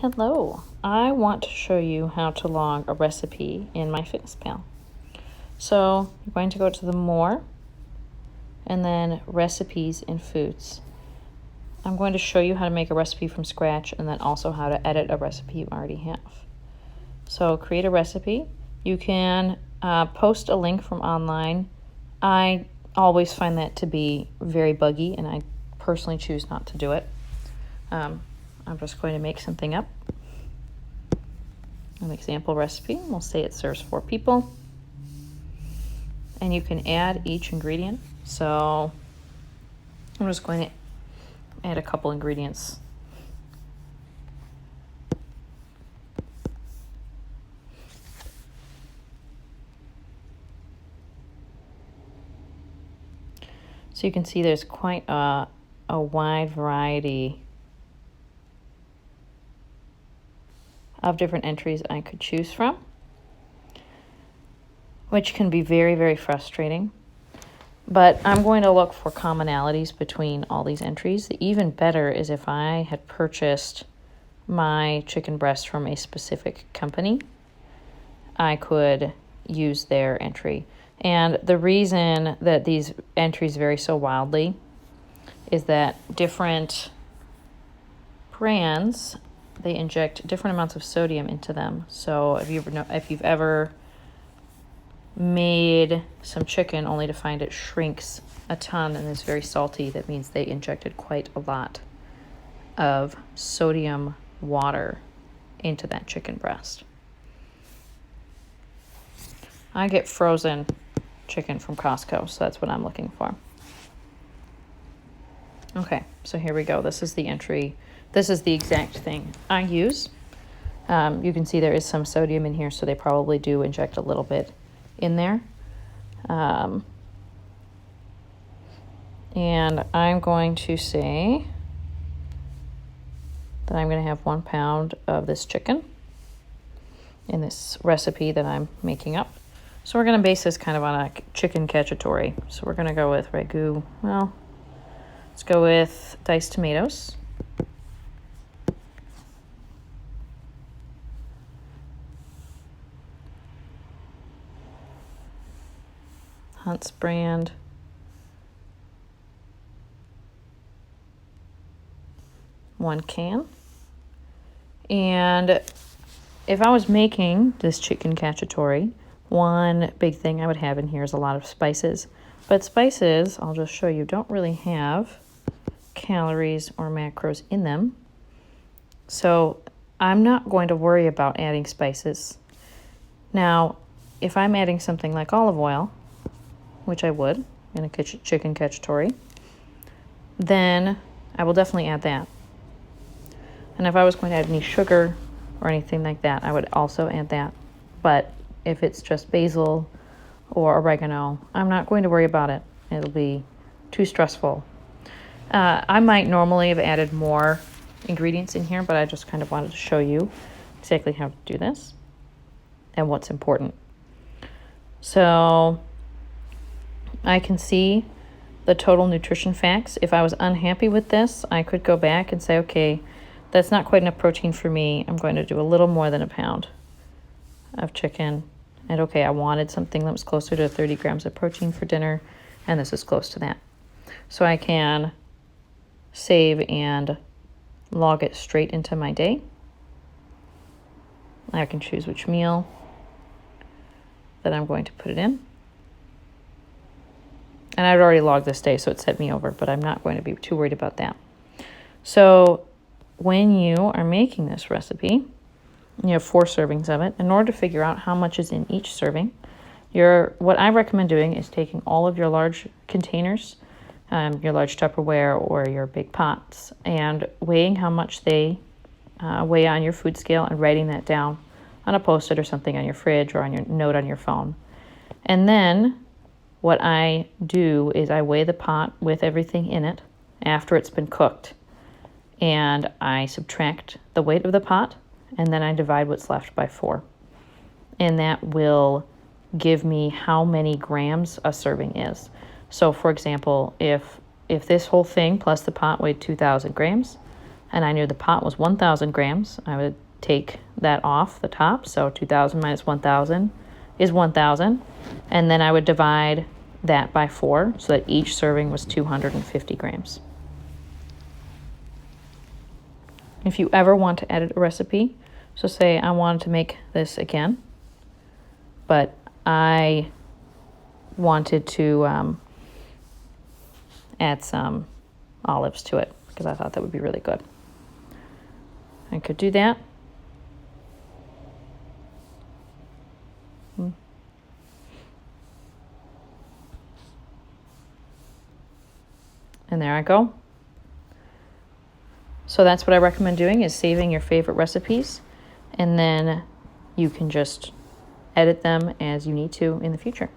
Hello, I want to show you how to log a recipe in MyFitnessPal. So you're going to go to the More and then Recipes and Foods. I'm going to show you how to make a recipe from scratch and then also how to edit a recipe you already have. So create a recipe. You can post a link from online. I always find that to be very buggy and I personally choose not to do it. I'm just going to make something up. An example recipe. We'll say it serves 4 people. And you can add each ingredient. So I'm just going to add a couple ingredients. So you can see there's quite a wide variety of different entries I could choose from, which can be very, very frustrating. But I'm going to look for commonalities between all these entries. Even better is if I had purchased my chicken breast from a specific company, I could use their entry. And the reason that these entries vary so wildly is that different brands, they inject different amounts of sodium into them. So if you've ever made some chicken only to find it shrinks a ton and is very salty, that means they injected quite a lot of sodium water into that chicken breast. I get frozen chicken from Costco, so that's what I'm looking for. Okay, so here we go. This is the entry. This is the exact thing I use. You can see there is some sodium in here, so they probably do inject a little bit in there. And I'm going to say that I'm going to have 1 pound of this chicken in this recipe that I'm making up. So we're going to base this kind of on a chicken cacciatore. So we're going to go with ragu. Well, let's go with diced tomatoes. Hunt's brand. One can. And if I was making this chicken cacciatore, one big thing I would have in here is a lot of spices. But spices, I'll just show you, don't really have calories or macros in them. So I'm not going to worry about adding spices. Now, if I'm adding something like olive oil, which I would in a chicken cacciatore, then I will definitely add that. And if I was going to add any sugar or anything like that, I would also add that. But if it's just basil or oregano, I'm not going to worry about it. It'll be too stressful. I might normally have added more ingredients in here, but I just kind of wanted to show you exactly how to do this and what's important. So I can see the total nutrition facts. If I was unhappy with this, I could go back and say, okay, that's not quite enough protein for me. I'm going to do a little more than 1 pound of chicken. And okay, I wanted something that was closer to 30 grams of protein for dinner, and this is close to that. So I can save and log it straight into my day. I can choose which meal that I'm going to put it in. And I'd already logged this day, so it set me over, but I'm not going to be too worried about that. So when you are making this recipe, you have 4 servings of it. In order to figure out how much is in each serving, what I recommend doing is taking all of your large containers, your large Tupperware or your big pots, and weighing how much they weigh on your food scale and writing that down on a Post-it or something on your fridge or on your note on your phone. And then what I do is I weigh the pot with everything in it after it's been cooked. And I subtract the weight of the pot, and then I divide what's left by 4. And that will give me how many grams a serving is. So for example, if this whole thing plus the pot weighed 2,000 grams, and I knew the pot was 1,000 grams, I would take that off the top. So 2,000 minus 1,000 is 1,000. And then I would divide that by 4 so that each serving was 250 grams. If you ever want to edit a recipe, so say I wanted to make this again, but I wanted to add some olives to it because I thought that would be really good. I could do that. And there I go. So that's what I recommend doing, is saving your favorite recipes, and then you can just edit them as you need to in the future.